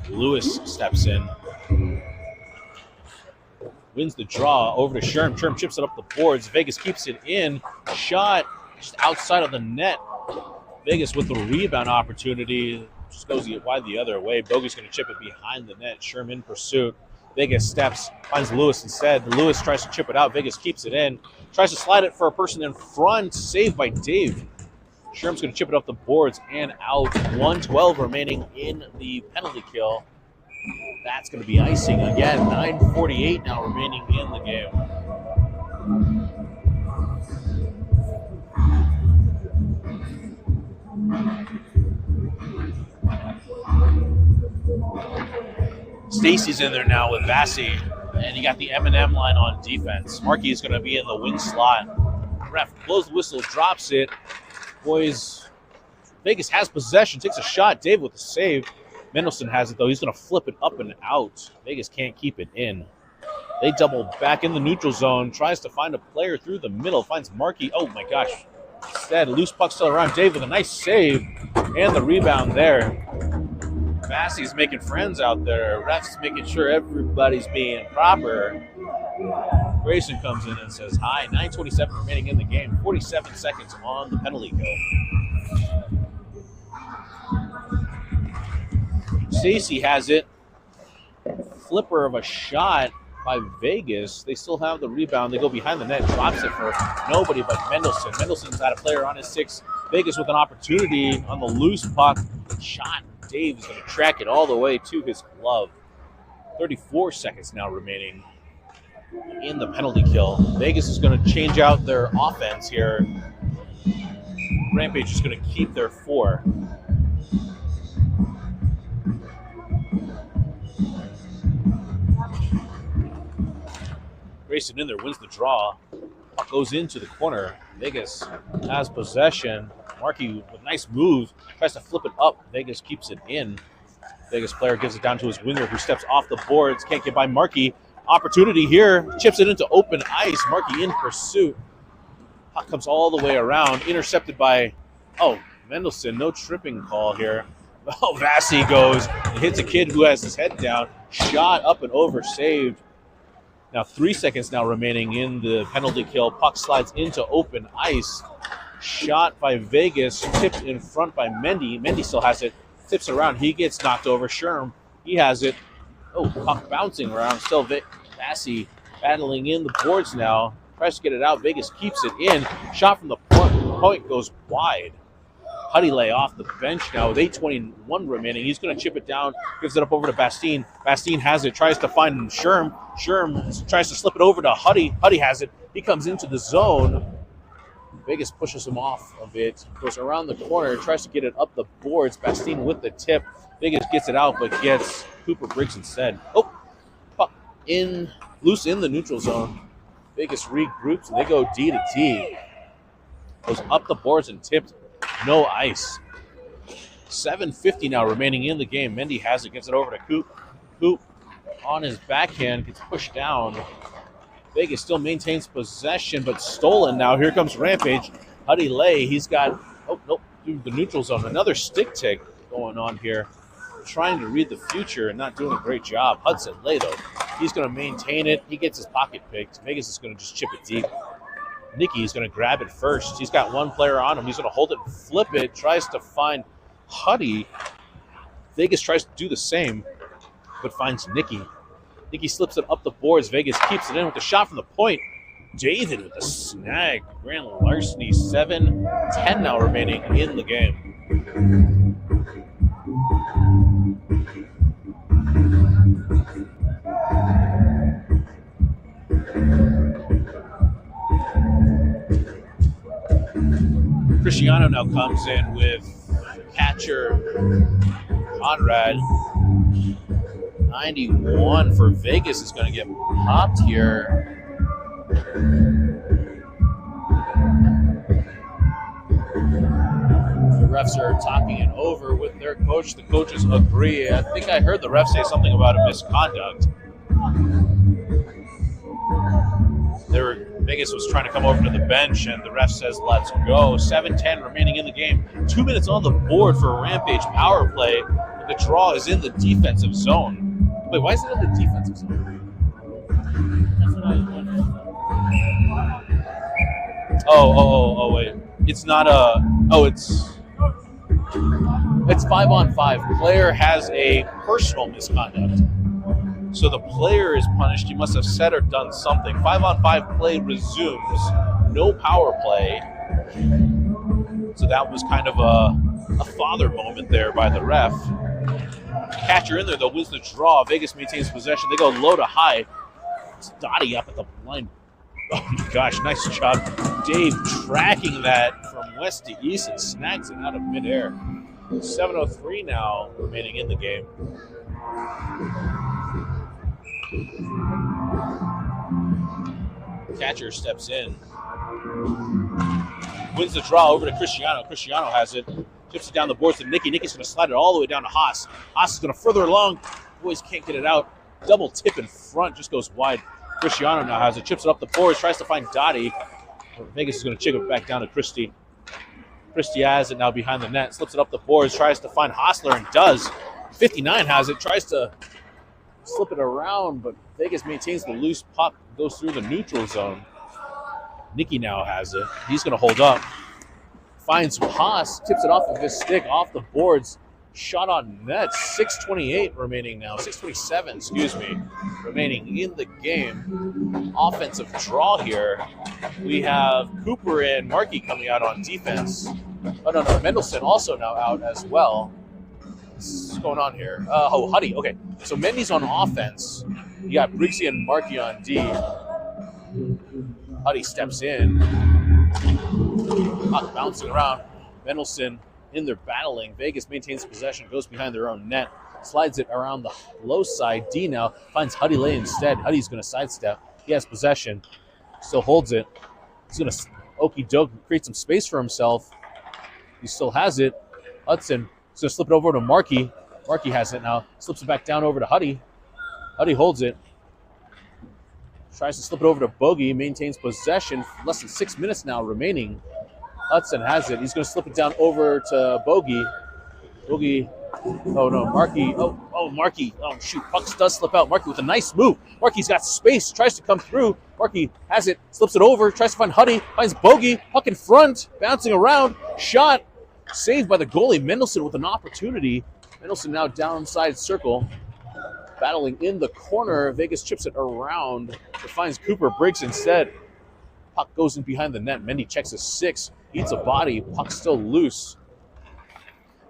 A: Lewis steps in. Wins the draw over to Sherm. Sherm chips it up the boards. Vegas keeps it in. Shot just outside of the net. Vegas with the rebound opportunity. Just goes wide the other way. Bogey's going to chip it behind the net. Sherm in pursuit. Vegas steps, finds Lewis instead. Lewis tries to chip it out. Vegas keeps it in. Tries to slide it for a person in front. Saved by Dave. Sherm's going to chip it up the boards and out. 1:12 remaining in the penalty kill. That's going to be icing again. 9:48 now remaining in the game. Stacy's in there now with Vassy, and you got the M&M line on defense. Markey is going to be in the wing slot. Ref blows the whistle, drops it. Boys, Vegas has possession, takes a shot. Dave with the save. Mendelson has it, though. He's going to flip it up and out. Vegas can't keep it in. They double back in the neutral zone. Tries to find a player through the middle. Finds Markey. Oh, my gosh. Instead, loose puck still around. Dave with a nice save. And the rebound there. Vassy's making friends out there. Ref's making sure everybody's being proper. Grayson comes in and says hi. 9:27 remaining in the game. 47 seconds on the penalty kill. Stacy has it. Flipper of a shot by Vegas. They still have the rebound. They go behind the net. Drops it for nobody but Mendelson. Mendelson's got a player on his six. Vegas with an opportunity on the loose puck. Shot. Dave is going to track it all the way to his glove. 34 seconds now remaining in the penalty kill. Vegas is going to change out their offense here. Rampage is going to keep their 4. Grayson in there, wins the draw. Puck goes into the corner. Vegas has possession. Markey with a nice move. Tries to flip it up. Vegas keeps it in. Vegas player gives it down to his winger who steps off the boards. Can't get by Markey. Opportunity here. Chips it into open ice. Markey in pursuit. Puck comes all the way around. Intercepted by, Mendelson. No tripping call here. Oh, Vassy goes and hits a kid who has his head down. Shot up and over. Saved. Now 3 seconds now remaining in the penalty kill. Puck slides into open ice. Shot by Vegas. Tipped in front by Mendy. Mendy still has it. Tips around. He gets knocked over. Sherm, he has it. Oh, puck bouncing around. Still Vassy battling in the boards now. Tries to get it out. Vegas keeps it in. Shot from the point goes wide. Huddy lay off the bench now with 8:21 remaining. He's going to chip it down. Gives it up over to Bastine. Bastine has it. Tries to find Sherm. Sherm tries to slip it over to Huddy. Huddy has it. He comes into the zone. Vegas pushes him off a bit. Goes around the corner. Tries to get it up the boards. Bastine with the tip. Vegas gets it out, but gets Cooper Briggs instead. Oh, puck loose in the neutral zone. Vegas regroups, and they go D to D. Goes up the boards and tipped. No ice. 7:50 now remaining in the game. Mendy has it. Gives it over to Coop. Coop on his backhand. Gets pushed down. Vegas still maintains possession, but stolen now. Here comes Rampage. Huddy Lay. He's got, through the neutral zone. Another stick take going on here. Trying to read the future and not doing a great job. Hudson Lay, though. He's going to maintain it. He gets his pocket picked. Vegas is going to just chip it deep. Nicky is going to grab it first. He's got one player on him. He's going to hold it and flip it. Tries to find Huddy. Vegas tries to do the same, but finds Nicky. Nicky slips it up the boards. Vegas keeps it in with the shot from the point. David with the snag. Grand larceny, 7-10 now remaining in the game. Cristiano now comes in with catcher Conrad. 91 for Vegas is going to get popped here. The refs are talking it over with their coach. The coaches agree. I think I heard the ref say something about a misconduct. Vegas was trying to come over to the bench, and the ref says, let's go. 7-10 remaining in the game. 2 minutes on the board for a Rampage power play. The draw is in the defensive zone. Wait, why is it in the defensive zone? That's what I was wondering. Oh, wait. It's not a... Oh, it's 5-on-5. Player has a personal misconduct. So the player is punished. He must have said or done something. 5-on-5 play resumes. No power play. So that was kind of a father moment there by the ref. Catcher in there, though, wins the draw. Vegas maintains possession. They go low to high. It's Dottie up at the line. Oh, my gosh. Nice job. Dave tracking that from west to east and snags it out of midair. 7:03 now remaining in the game. Catcher steps in. Wins the draw over to Cristiano. Cristiano has it. Chips it down the boards to Nicky. Nicky's going to slide it all the way down to Haas. Haas is going to further along. Boys can't get it out. Double tip in front. Just goes wide. Cristiano now has it. Chips it up the boards. Tries to find Dottie. Vegas is going to chip it back down to Christie. Christie has it now behind the net. Slips it up the boards. Tries to find Hostler and does. 59 has it. Tries to slip it around, but Vegas maintains the loose puck. Goes through the neutral zone. Nicky now has it. He's going to hold up. Finds Haas. Tips it off of his stick. Off the boards. Shot on net. 6:28 remaining now. 6:27, excuse me, remaining in the game. Offensive draw here. We have Cooper and Markey coming out on defense. Oh, no. Mendelson also now out as well. What's going on here? Huddy. Okay. So Mendy's on offense. You got Briggsy and Markey on D. Huddy steps in. Puck bouncing around. Mendelson in there battling. Vegas maintains possession, goes behind their own net, slides it around the low side. D now finds Huddy Lay instead. Huddy's going to sidestep. He has possession. Still holds it. He's going to okey doke, create some space for himself. He still has it. Hudson is going to slip it over to Markey. Markey has it now. Slips it back down over to Huddy. Huddy holds it. Tries to slip it over to Bogey. Maintains possession. Less than 6 minutes now remaining. Hudson has it. He's going to slip it down over to Bogey. Bogey. Oh, no. Markey. Oh, Markey. Oh, shoot. Puck does slip out. Markey with a nice move. Markey's got space. Tries to come through. Markey has it. Slips it over. Tries to find Huddy. Finds Bogey. Puck in front. Bouncing around. Shot. Saved by the goalie. Mendelson with an opportunity. Mendelson now downside circle. Battling in the corner. Vegas chips it around. It finds Cooper. Breaks instead. Puck goes in behind the net. Mendy checks his 6. Eats a body. Puck still loose.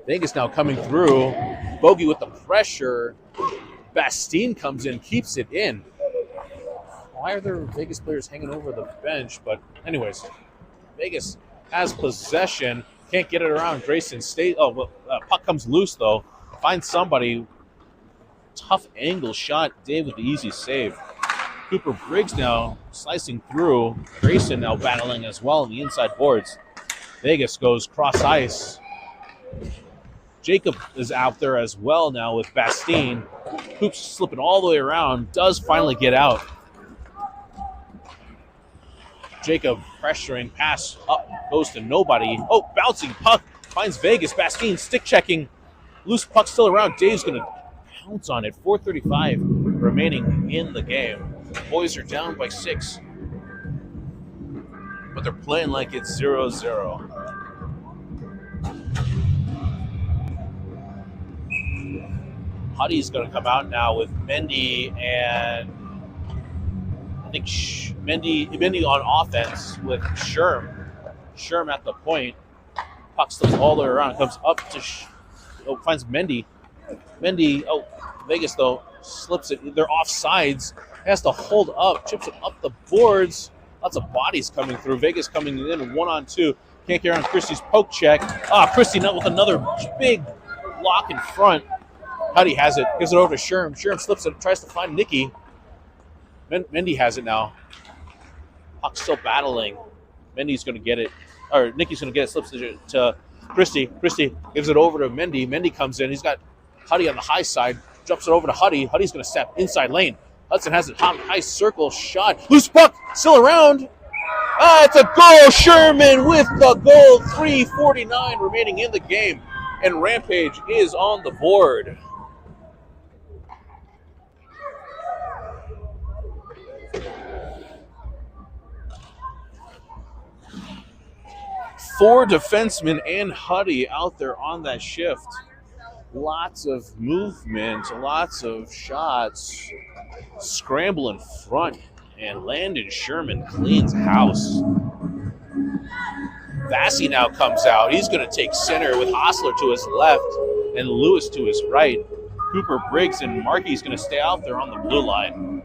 A: Vegas now coming through. Bogey with the pressure. Bastine comes in. Keeps it in. Why are there Vegas players hanging over the bench? But anyways, Vegas has possession. Can't get it around. Grayson stays. Oh, well, puck comes loose, though. Finds somebody. Tough angle shot. Dave with the easy save. Cooper Briggs now slicing through. Grayson now battling as well on the inside boards. Vegas goes cross ice. Jacob is out there as well now with Bastine. Hoops slipping all the way around. Does finally get out. Jacob pressuring. Pass up. Goes to nobody. Oh, bouncing puck. Finds Vegas. Bastine stick checking. Loose puck still around. Dave's going to pounce on it. 4:35 remaining in the game. The boys are down by 6. But they're playing like it's 0-0. Huddy's going to come out now with Mendy and I think Mendy on offense with Sherm. Sherm at the point. Puck slips all the way around. Comes up to finds Mendy. Mendy, Vegas though slips it. They're off sides. Has to hold up, chips it up the boards. Lots of bodies coming through. Vegas coming in 1-on-2. Can't get around Christie's poke check. Christie now with another big block in front. Huddy has it. Gives it over to Sherm. Sherm slips it. Tries to find Nicky. Mendy has it now. Puck's still battling. Mendy's going to get it. Or Nicky's going to get it. Slips it to Christie. Christie gives it over to Mendy. Mendy comes in. He's got Huddy on the high side. Jumps it over to Huddy. Huddy's going to step inside lane. Hudson has it. High circle shot. Loose puck. Still around. It's a goal. Sherman with the goal. 3:49 remaining in the game. And Rampage is on the board. Four defensemen and Huddy out there on that shift. Lots of movement, lots of shots. Scramble in front, and Landon Sherman cleans house. Vassy now comes out. He's going to take center with Hostler to his left and Lewis to his right. Cooper Briggs and Markey's going to stay out there on the blue line.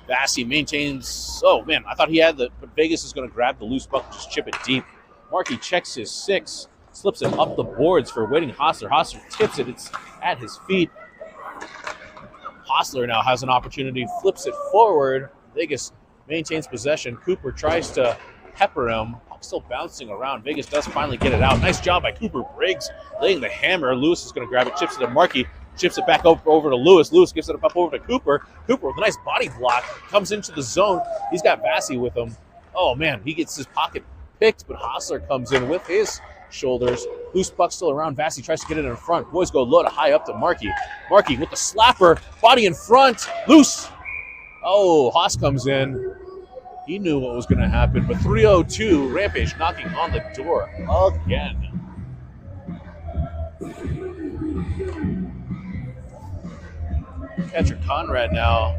A: Vassy maintains. Oh, man, I thought he had but Vegas is going to grab the loose puck and just chip it deep. Markey checks his 6, slips it up the boards for waiting Hostler. Hostler tips it. It's at his feet. Hostler now has an opportunity, flips it forward. Vegas maintains possession. Cooper tries to pepper him. Still bouncing around. Vegas does finally get it out. Nice job by Cooper Briggs laying the hammer. Lewis is going to grab it, chips it to Markey, chips it back over to Lewis. Lewis gives it up over to Cooper. Cooper with a nice body block comes into the zone. He's got Vassy with him. Oh, man, he gets his pocket picked, but Hostler comes in with his shoulders. Loose puck still around. Vassy tries to get it in front. Boys go low to high up to Markey. Markey with the slapper. Body in front. Loose. Oh, Haas comes in. He knew what was going to happen, but 3:02, Rampage knocking on the door again. Catcher Conrad now.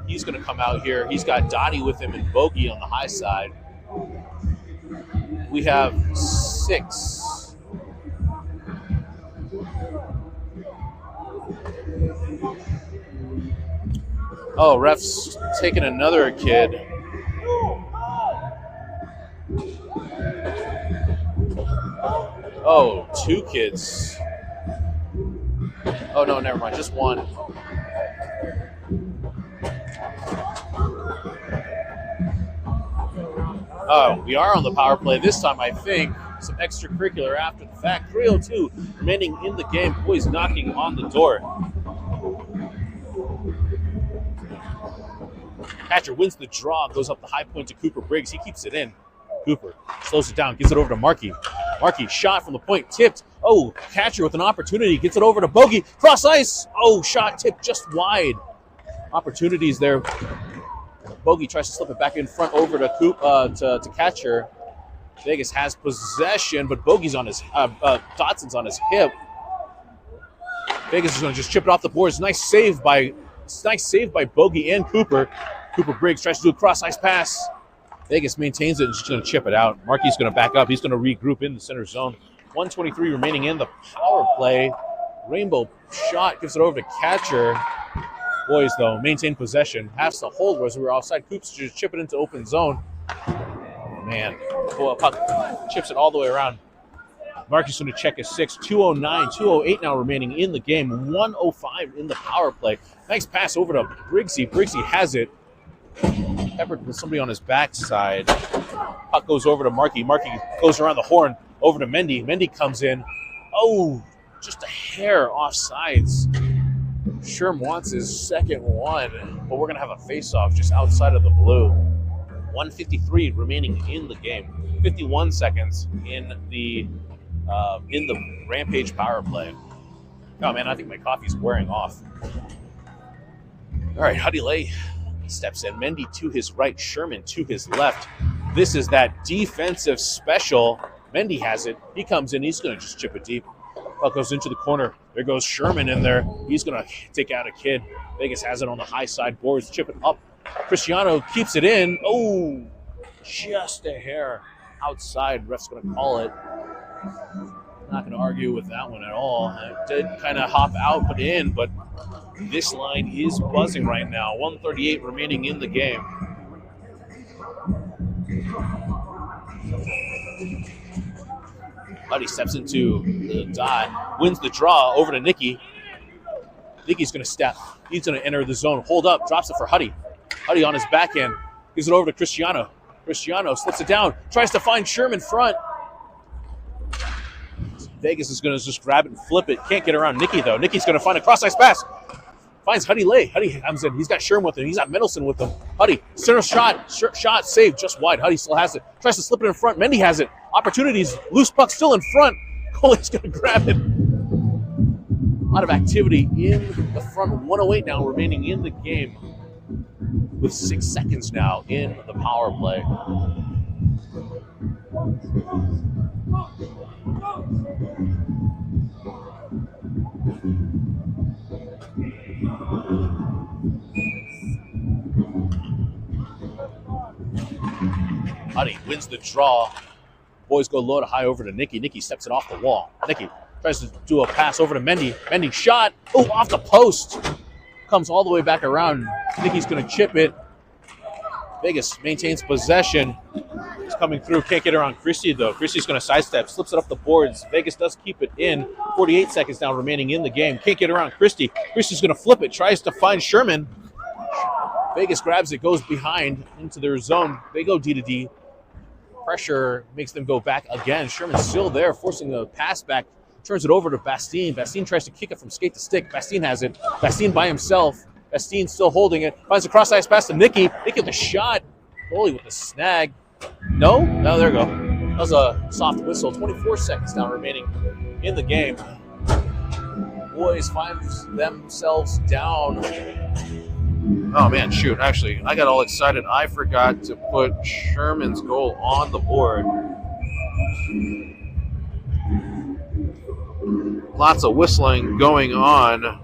A: He's going to come out here. He's got Dottie with him and Bogey on the high side. We have 6. Oh, ref's taking another kid. Oh, 2 kids. Oh, no, never mind. Just 1. Oh, we are on the power play this time, I think. Some extracurricular after the fact. 3:02 remaining in the game. Boys knocking on the door. Catcher wins the draw, goes up the high point to Cooper Briggs. He keeps it in. Cooper slows it down, gives it over to Markey. Markey shot from the point, tipped. Oh, catcher with an opportunity, gets it over to Bogey. Cross ice. Oh, shot tipped just wide. Opportunities there. Bogey tries to slip it back in front over to to catcher. Vegas has possession, but Bogey's on his Dotson's on his hip. Vegas is going to just chip it off the boards. Nice save by Bogey and Cooper. Cooper Briggs tries to do a cross ice pass. Vegas maintains it and is just going to chip it out. Markey's going to back up. He's going to regroup in the center zone. 1:23 remaining in the power play. Rainbow shot, gives it over to catcher. Boys, though, maintain possession. Has to hold whereas we were offside. Coops just chip it into open zone. Oh, man. Puck chips it all the way around. Marcus going to check his 6. 2:09, 2:08 now remaining in the game. 1:05 in the power play. Nice pass over to Briggsy. Briggsy has it. Peppered with somebody on his backside. Puck goes over to Markey. Markey goes around the horn over to Mendy. Mendy comes in. Oh, just a hair off sides. Sherm wants his second one, but we're going to have a face-off just outside of the blue. 1:53 remaining in the game. 51 seconds in the Rampage power play. Oh, man, I think my coffee's wearing off. All right, Huddy Lay steps in. Mendy to his right, Sherman to his left. This is that defensive special. Mendy has it. He comes in. He's going to just chip it deep. Puck goes into the corner. There goes Sherman in there. He's going to take out a kid. Vegas has it on the high side boards, chip it up. Cristiano keeps it in. Oh, just a hair outside. Ref's going to call it. Not going to argue with that one at all. It did kind of hop out but in, but this line is buzzing right now. 1:38 remaining in the game. Huddy steps into the dot, wins the draw over to Nicky. Nicky's going to step. He's going to enter the zone. Hold up, drops it for Huddy. Huddy on his backhand. Gives it over to Cristiano. Cristiano slips it down, tries to find Sherman front. Vegas is going to just grab it and flip it. Can't get around Nicky, though. Nicky's going to find a cross-ice pass. Finds Huddy Lay. Huddy comes in. He's got Sherman with him. He's got Mendelsohn with him. Huddy, center shot. Shot saved just wide. Huddy still has it. Tries to slip it in front. Mendy has it. Opportunities. Loose puck still in front. Coley's going to grab it. A lot of activity in the front. 1:08 now remaining in the game with 6 seconds now in the power play. Huddy wins the draw. Boys go low to high over to Nicky. Nicky steps it off the wall. Nicky tries to do a pass over to Mendy. Mendy shot. Oh, off the post. Comes all the way back around. Nicky's going to chip it. Vegas maintains possession. It's coming through. Can't get around Christie, though. Christie's going to sidestep. Slips it up the boards. Vegas does keep it in. 48 seconds now remaining in the game. Can't get around Christie. Christie's going to flip it. Tries to find Sherman. Vegas grabs it. Goes behind into their zone. They go D to D. Pressure makes them go back again. Sherman's still there, forcing the pass back. Turns it over to Bastien. Bastien tries to kick it from skate to stick. Bastien has it. Bastien by himself. Bastien still holding it. Finds a cross-ice pass to Nicky. Nicky with the shot. Goalie with the snag. No, there we go. That was a soft whistle. 24 seconds now remaining in the game. Boys find themselves down. Oh, man, shoot. Actually, I got all excited. I forgot to put Sherman's goal on the board. Lots of whistling going on.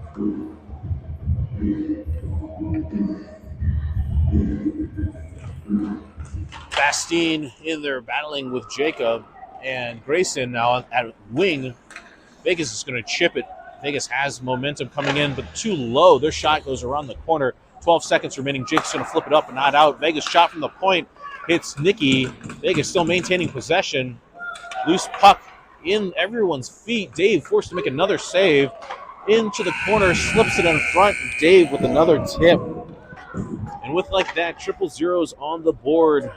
A: Bastien in there battling with Jacob. And Grayson now at wing. Vegas is going to chip it. Vegas has momentum coming in, but too low. Their shot goes around the corner. 12 seconds remaining. Jake's going to flip it up and not out. Vegas shot from the point. Hits Nicky. Vegas still maintaining possession. Loose puck in everyone's feet. Dave forced to make another save. Into the corner. Slips it in front. Dave with another tip. And with like that, triple zeros on the board.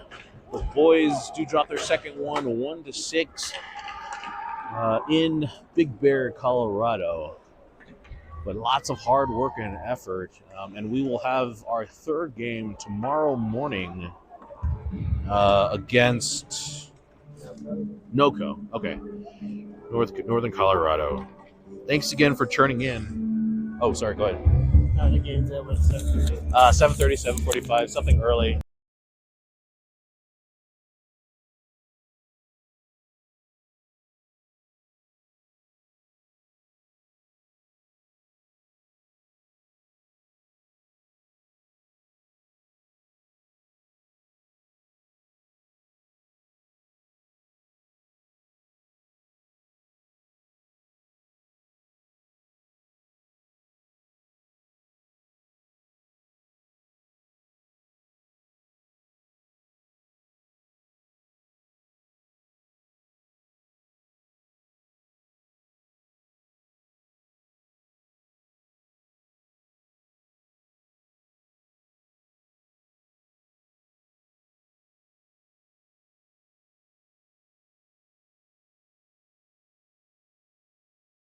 A: The boys do drop their second one, 1-6 in Big Bear, Colorado. But lots of hard work and effort. And we will have our third game tomorrow morning against NOCO. Okay. Northern Colorado. Thanks again for turning in. Oh, sorry, go ahead.
B: The game's at 7:30.
A: 7:30, 7:45, something early.